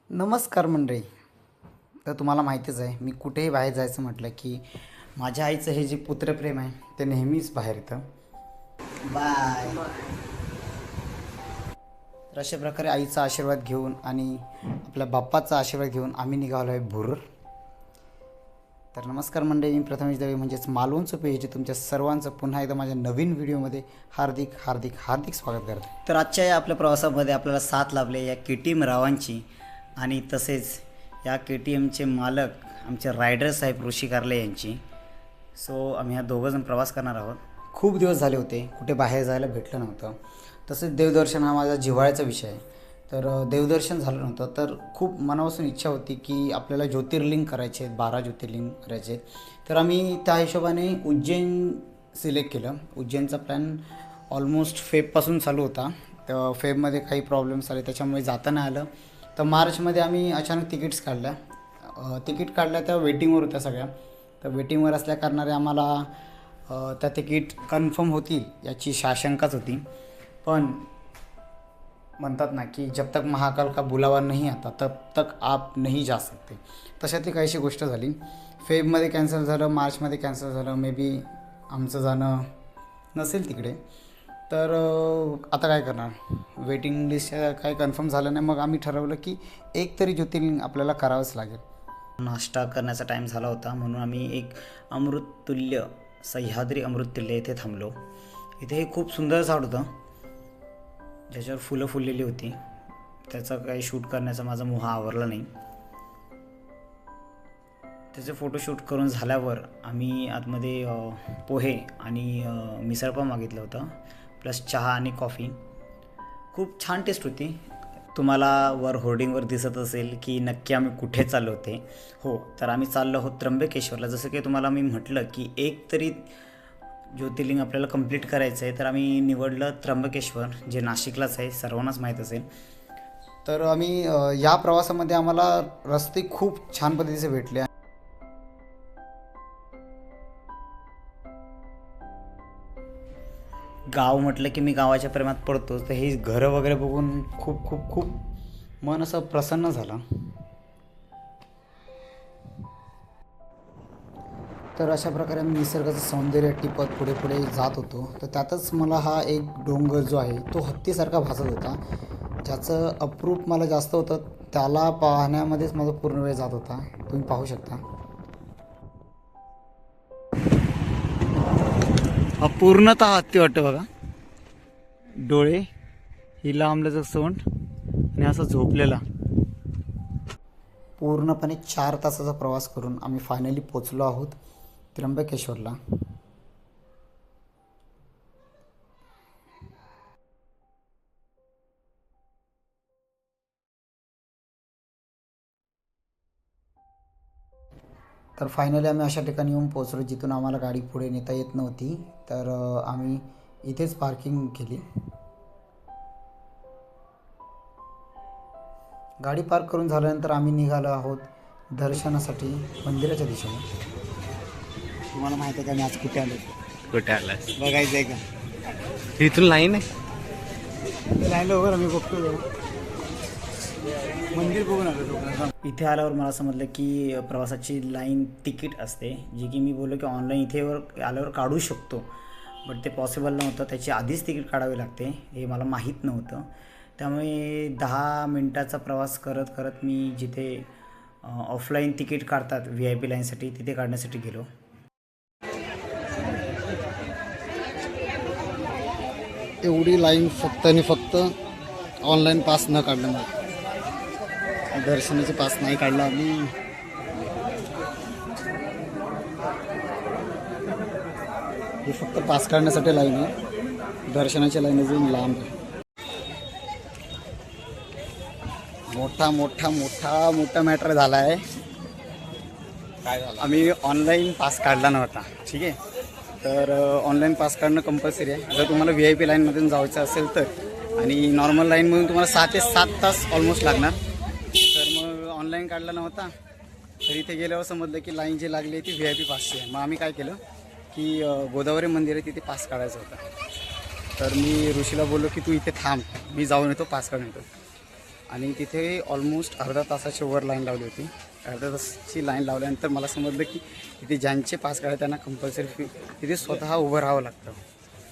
नमस्कार मंडळी. तर तुम्हाला माहितीच आहे, मी कुठेही बाहेर जायचं म्हटलं की माझ्या आईचं हे जे पुत्रप्रेम आहे ते नेहमीच बाहेर येतं. बाय. तर अशा प्रकारे आईचा आशीर्वाद घेऊन आणि आपल्या बाप्पाचा आशीर्वाद घेऊन आम्ही निघालो आहे भुरर. तर नमस्कार मंडळी, मी प्रथमेश दवे म्हणजेच मालवणचं PhD तुमच्या सर्वांचं पुन्हा एकदा माझ्या नवीन व्हिडिओमध्ये हार्दिक हार्दिक हार्दिक स्वागत करतो. तर आजच्या या आपल्या प्रवासामध्ये आपल्याला साथ लाभले या KTM रावांची आणि तसेच या KTMचे मालक आमचे रायडर साहेब ऋषी कारले यांची. सो आम्ही ह्या दोघंजण प्रवास करणार आहोत. खूप दिवस झाले होते कुठे बाहेर जायला भेटलं नव्हतं. तसेच देवदर्शन हा माझा जिव्हाळ्याचा विषय आहे. तर देवदर्शन झालं नव्हतं, तर खूप मनापासून इच्छा होती की आपल्याला ज्योतिर्लिंग करायचे आहेत, 12 ज्योतिर्लिंग करायचे. तर आम्ही त्या हिशोबाने उज्जैन सिलेक्ट केलं. उज्जैनचा प्लॅन ऑलमोस्ट फेबपासून चालू होता. तर फेबमध्ये काही प्रॉब्लेम्स आले त्याच्यामुळे जाता नाही आलं. तर मार्चमध्ये आम्ही अचानक तिकीट काढल्या त्या वेटिंगवर होत्या सगळ्या. तर वेटिंगवर असल्या कारणाने आम्हाला त्या तिकीट कन्फर्म होतील याची साशंकाच होती. पण म्हणतात ना की जब तक महाकाल का बुलावा नहीं आता तब तक आप नहीं जा सकते. तशातली काहीशी गोष्ट झाली. फेबमध्ये कॅन्सल झालं, मार्चमध्ये कॅन्सल झालं. मे बी आमचं जाणं नसेल तिकडे. तर आता काय करणार, वेटिंग लिस्ट काही कन्फर्म झालं नाही. मग आम्ही ठरवलं की एक तरी ज्योतिर्लिंग आपल्याला करावंच लागेल. नाश्ता करण्याचा टाईम झाला होता म्हणून आम्ही एक अमृततुल्य सह्याद्री अमृततुल्य इथे थांबलो. इथे हे खूप सुंदर झाड होतं ज्याच्यावर फुलं फुललेली होती. त्याचा काही शूट करण्याचा माझा मोह आवरला नाही. त्याचे फोटोशूट करून झाल्यावर आम्ही आतमध्ये पोहे आणि मिसळपाव मागितलं होतं, प्लस चहा आणि कॉफी. खूप छान टेस्ट होती. तुम्हाला वर होर्डिंगवर दिसत असेल की नक्की आम्ही कुठे चाललो होते. हो, तर आम्ही चाललो आहोत त्र्यंबकेश्वरला. जसं की तुम्हाला मी म्हटलं की एक तरी ज्योतिर्लिंग आपल्याला कंप्लीट करायचं आहे, तर आम्ही निवडलं त्र्यंबकेश्वर, जे नाशिकलाच आहे, सर्वांनाच माहीत असेल. तर आम्ही या प्रवासामध्ये आम्हाला रस्ते खूप छान पद्धतीचे भेटले. गाव म्हटलं की मी गावाच्या प्रेमात पडतो. तर हे घरं वगैरे बघून खूप खूप खूप मन असं प्रसन्न झालं. तर अशा प्रकारे आम्ही निसर्गाचं सौंदर्य टिपत पुढे पुढे जात होतो. तर त्यातच मला हा एक डोंगर जो आहे तो हत्तीसारखा भासत होता. ज्याचं अप्रूप मला जास्त होतं, त्याला पाहण्यामध्येच माझा पूर्ण वेळ जात होता. तुम्ही पाहू शकता. हा पूर्णतः हत्ती वाटतं बघा. डोळे, ही लांबल्याचं सोंड आणि असा झोपलेला. पूर्णपणे 4 तासाचा प्रवास करून आम्ही फायनली पोचलो आहोत त्र्यंबकेश्वरला. तर फायनली आम्ही अशा ठिकाणी येऊन पोचलो जिथून आम्हाला गाडी पुढे नेता येत नव्हती. तर आम्ही इथेच पार्किंग केली. गाडी पार्क करून झाल्यानंतर आम्ही निघालो आहोत दर्शनासाठी मंदिराच्या दिशेने. तुम्हाला माहिती आहे का मी आज कुठे आलो? कुठे आलाय? बघायचं आहे का? इथून लाईन आहे. राहिलो वगैरे आम्ही बघतो, मंदिर बघून आलो. इथे आल्यावर मला समजलं की प्रवासाची लाईन तिकीट असते, जी की मी बोललो की ऑनलाईन इथे आल्यावर काढू शकतो. बट ते पॉसिबल नव्हतं. त्याची आधीच तिकीट काढावे लागते, हे मला माहीत नव्हतं. त्यामुळे 10 मिनटाचा प्रवास करत करत मी जिथे ऑफलाईन तिकीट काढतात VIP लाईनसाठी, तिथे काढण्यासाठी गेलो. एवढी लाईन फक्त आणि फक्त ऑनलाईन पास न काढल्यामुळे. दर्शनाचे पास नाही काढला आम्ही. हे फक्त पास काढण्यासाठी लाईन आहे, दर्शनाची लाईन अजून लांब आहे. मोठा मोठा मोठा मोठा मॅटर झाला आहे. काय झालं? आम्ही ऑनलाईन पास काढला नव्हता. ठीक आहे, तर ऑनलाईन पास काढणं कंपल्सरी आहे जर तुम्हाला VIP लाईनमधून जायचं असेल तर. आणि नॉर्मल लाईनमधून तुम्हाला 6 ते 7 तास ऑलमोस्ट लागणार. तर मग ऑनलाईन काढला नव्हता. तर इथे गेल्यावर समजलं की लाईन जी लागली ती VIP पासची आहे. मग आम्ही काय केलं की गोदावरी मंदिर आहे तिथे पास काढायचा होता. तर मी ऋषीला बोललो की तू इथे थांब, मी जाऊन येतो, पास काढून येतो. आणि तिथे ऑलमोस्ट अर्धा तासाच्या वर लाईन लावली होती. अर्धा तासाची लाईन लावल्यानंतर मला समजलं की तिथे ज्यांचे पास काढले त्यांना कंपल्सरी तिथे स्वतः उभं राहावं लागतं.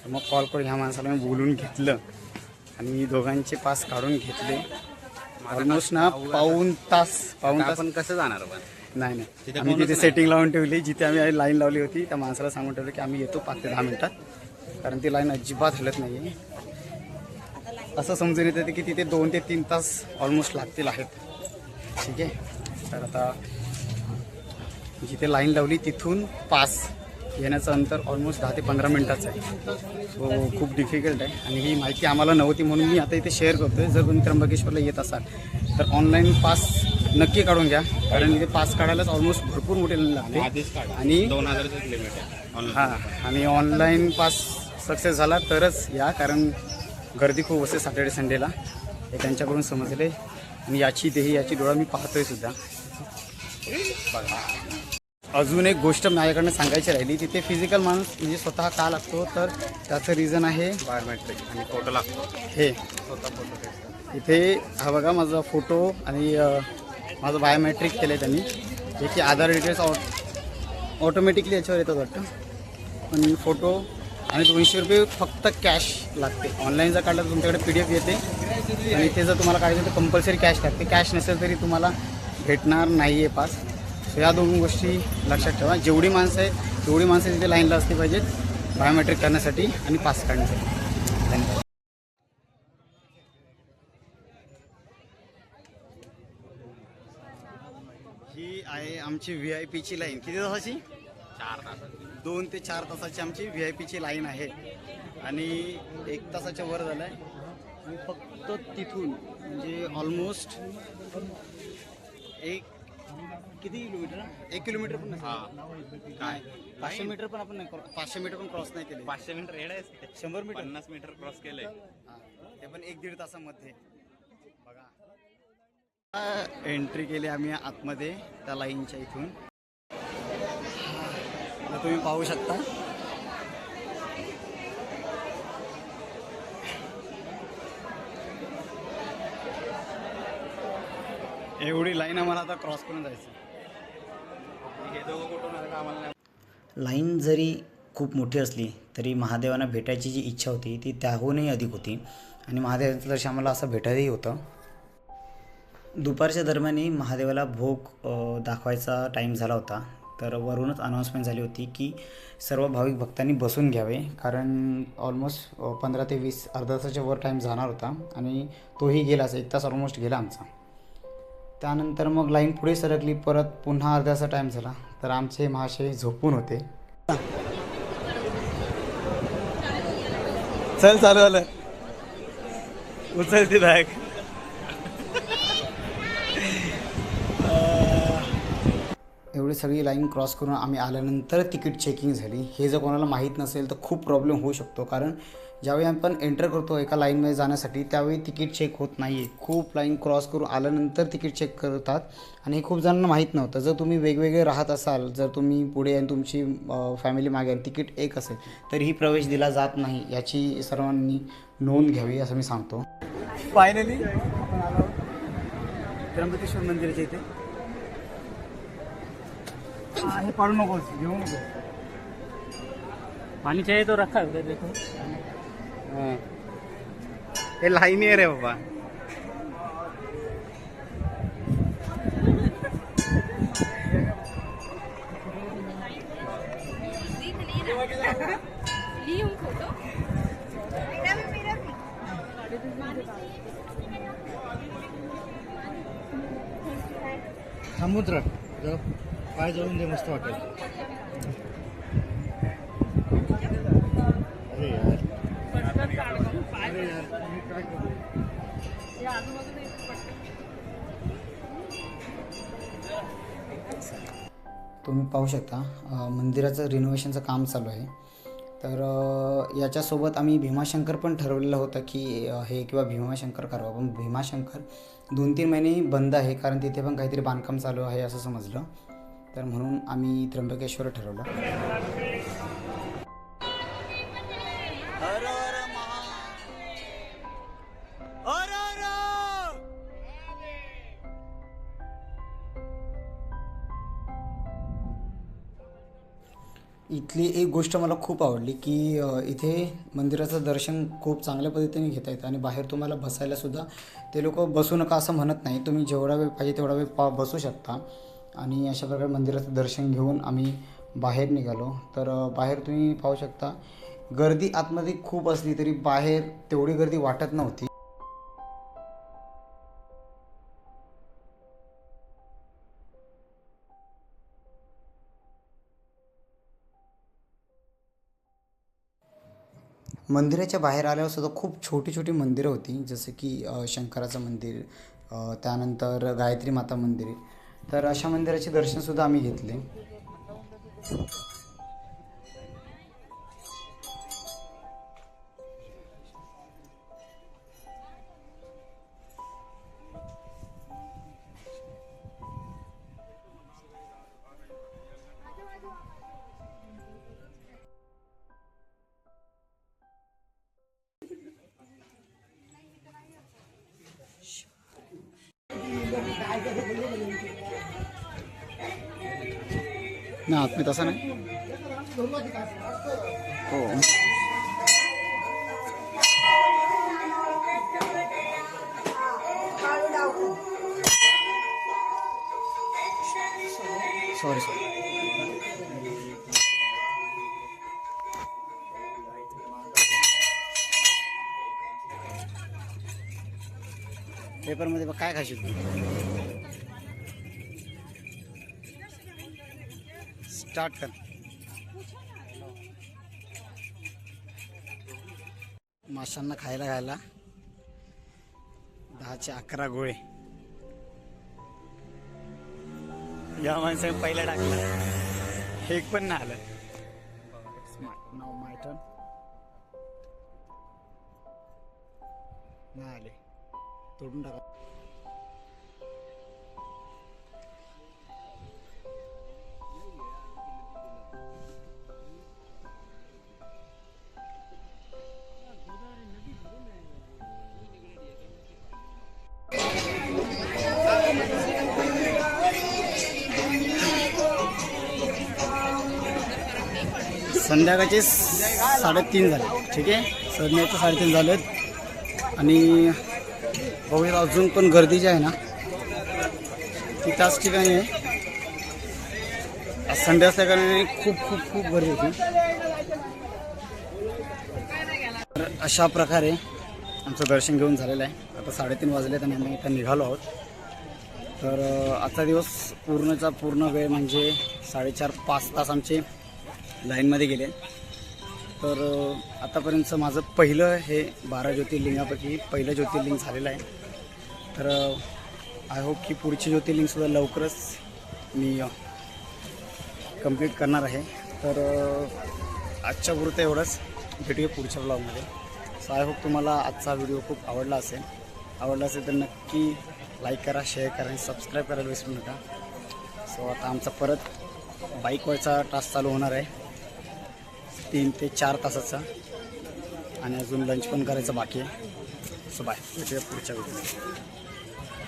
तर मग कॉल करून ह्या माणसाला मी बोलून घेतलं आणि दोघांचे पास काढून घेतले. ऑलमोस्ट ना पाऊण तास आपण कसं जाणार पण नाही आम्ही तिथे सेटिंग लावून ठेवली. जिथे आम्ही लाईन लावली होती त्या माणसाला सांगून ठेवलं की आम्ही येतो 5 ते 10 मिनटात, कारण ती लाईन अजिबात हलत नाही आहे. असं समजून येतं की तिथे 2 ते 3 तास ऑलमोस्ट लागतील आहेत. ठीक आहे. तर आता जिथे लाईन लावली तिथून पास घेण्याचं अंतर ऑलमोस्ट 10 ते 15 मिनटाचं आहे. सो खूप डिफिकल्ट आहे आणि ही माहिती आम्हाला नव्हती म्हणून मी आता इथे शेअर करतो आहे. जर तुम्ही त्र्यंबकेश्वरला येत असाल तर ऑनलाईन पास नक्की काढून घ्या, कारण इथे पास काढायलाच ऑलमोस्ट भरपूर मोठे लागते. आणि 2000चं लिमिट आहे. हां, आणि ऑनलाईन पास सक्सेस झाला तरच या, कारण गर्दी खूप असते सॅटर्डे संडेला हे त्यांच्याकडून समजले. आणि याची डोळा मी पाहतोय सुद्धा. अजून एक गोष्ट माझ्याकडनं सांगायची राहिली. तिथे फिजिकल माणूस म्हणजे स्वतः का लागतो, तर त्याचं रिझन आहे बायोमेट्रिक आणि फोटो लागतो. हे स्वतः फोटो इथे हा बघा माझा फोटो आणि माझं बायोमेट्रिक केलं आहे त्यांनी. जे की आधार डिटेल्स ऑटोमॅटिकली याच्यावर येतात वाटतं. पण फोटो आणि 200 रुपये फक्त कॅश लागते. ऑनलाईन जर काढलं तर तुमच्याकडे PDF येते आणि ते जर तुम्हाला काढायचं तर कंपल्सरी कॅश लागते. कॅश नसेल तरी तुम्हाला भेटणार नाही आहे पास. सो या दोन गोष्टी लक्षात ठेवा. जेवढी माणसं तिथे लाईनला असली पाहिजेत बायोमेट्रिक करण्यासाठी आणि पास काढण्यासाठी. धन्यवाद. ही आहे आमची VIPची लाईन. किती तासाची? 4 तासाची. 2 ते 4 तासाची आमची VIPची लाईन आहे आणि 1 तासाच्या वर झालं आहे. आणि फक्त तिथून म्हणजे ऑलमोस्ट किती किलोमीटर? 1 किलोमीटर पण नाही. काय 500 मीटर पण आपण नाही 500 मीटर पण क्रॉस नाही केले. 500 मीटर रेड आहे. 100 मीटर 50 मीटर क्रॉस केलंय. ते पण 1-1.5 तासामध्ये. बघा एंट्री केली आम्ही आतमध्ये त्या लाईनच्या इथून. तुम्ही पाहू शकता एवढी लाईन आम्हाला आता क्रॉस करून जायचं. हे दोघं कुठून आले आम्हाला नाही. लाईन जरी खूप मोठी असली तरी महादेवांना भेटायची जी इच्छा होती ती त्याहूनही अधिक होती आणि महादेवाचं दर्शन आम्हाला असं भेटायचंही होतं. दुपारच्या दरम्यानही महादेवाला भोग दाखवायचा टाईम झाला होता. तर वरूनच अनाऊन्समेंट झाली होती की सर्व भाविक भक्तांनी बसून घ्यावे, कारण ऑलमोस्ट 15 ते 20 अर्धा तासाच्या वर टाईम जाणार होता आणि तोही गेलाच. 1 तास ऑलमोस्ट गेला आमचा. त्यानंतर मग लाईन पुढे सरकली. परत पुन्हा अर्धा तासा टाईम झाला तर आमचे महाशय झोपून होते. चल चालू झालं. उचलती बॅग. एवढी सगळी लाईन क्रॉस करून आम्ही आल्यानंतर तिकीट चेकिंग झाली. हे जर कोणाला माहीत नसेल तर खूप प्रॉब्लेम होऊ शकतो, कारण ज्यावेळी आपण एंटर करतो एका लाईनमध्ये जाण्यासाठी त्यावेळी तिकीट चेक होत नाही आहे. खूप लाईन क्रॉस करून आल्यानंतर तिकीट चेक करतात आणि हे खूप जणांना माहीत नव्हतं. जर तुम्ही वेगवेगळे राहत असाल, जर तुम्ही पुढे आणि तुमची फॅमिली मागे तिकीट एक असेल तरीही प्रवेश दिला जात नाही. याची सर्वांनी नोंद घ्यावी असं मी सांगतो. फायनली त्र्यंबकेश्वर मंदिराच्या इथे हे पाडू नकोस, घेऊ नको. पानी चाहिए तो रखा है उधर देखो. हे लाईनी आहे रे बाबा. ली हूँ फोटो. समुद्र पाय जोडून दे, मस्त वाटेल. अरे यार, अरे यार, मी काय करू? तुम्ही पाहू शकता मंदिराचं रिनोव्हेशनचं काम चालू आहे. तर याच्यासोबत आम्ही भीमाशंकर पण ठरवलेलं होतं की हे किंवा भीमाशंकर करावं. पण भीमाशंकर 2-3 महिने बंद आहे, कारण तिथे पण काहीतरी बांधकाम चालू आहे असं समजलं. तर म्हणून आम्ही त्र्यंबकेश्वर ठरवलं. इथली एक गोष्ट मला खूप आवडली की इथे मंदिराचं दर्शन खूप चांगल्या पद्धतीने घेता येतं आणि बाहेर तुम्हाला बसायलासुद्धा ते लोक बसू नका असं म्हणत नाही, तुम्ही जेवढा वेळ पाहिजे तेवढा वेळ बसू शकता. आणि अशा प्रकारे मंदिराचं दर्शन घेऊन आम्ही बाहेर निघालो. तर बाहेर तुम्ही पाहू शकता गर्दी आतमध्ये खूप असली तरी बाहेर तेवढी गर्दी वाटत नव्हती. मंदिराच्या बाहेर आल्यावर सुद्धा खूप छोटी छोटी मंदिरं होती, जसं की शंकराचं मंदिर, त्यानंतर गायत्री माता मंदिर. तर अशा मंदिराचे दर्शनसुद्धा आम्ही घेतले. ना आतमध्ये तसं नाही हो. सॉरी पेपरमध्ये बघ काय खाशील तू. स्टार्ट कर. माशांना खायला घायला 10चे 11 गोळे. या माणसाने पहिला टाकला, एक पण नाही आलं. नाव माय टर्न. नाही आले, तोडून टाका. संध्याकाळचे 3:30 झाले. ठीक आहे, संध्याकाळचे 3:30 झालेत आणि बघूया अजून पण गर्दी जी आहे ना ती त्याच ठिकाणी आहे. संडे असल्या कारणाने खूप खूप खूप गर्दी होती. तर अशा प्रकारे आमचं दर्शन घेऊन झालेलं आहे. आता 3:30 वाजलेत आणि आम्ही इथं निघालो आहोत. तर आजचा दिवस पूर्णचा पूर्ण वेळ म्हणजे 4.5 तास आमचे लाईनमध्ये गेले. तर आतापर्यंतचं माझं पहिलं हे 12 ज्योतिर्लिंगापैकी पहिलं ज्योतिर्लिंग झालेलं आहे. तर आय होप की पुढची ज्योतिर्लिंगसुद्धा लवकरच मी कंप्लीट करणार आहे. तर आजच्या पुरतं एवढंच. भेटूया पुढच्या ब्लॉगमध्ये. सो आय होप तुम्हाला आजचा व्हिडिओ खूप आवडला असेल तर नक्की लाईक करा, शेअर करा आणि सबस्क्राईब करायला विसरू नका. सो आता आमचा परत बाईकवरचा टास्क चालू होणार आहे 3 ते 4 तासाचा आणि अजून लंच पण करायचं बाकी आहे. सो बाय, भेटूया पुढच्या व्हिडिओमध्ये.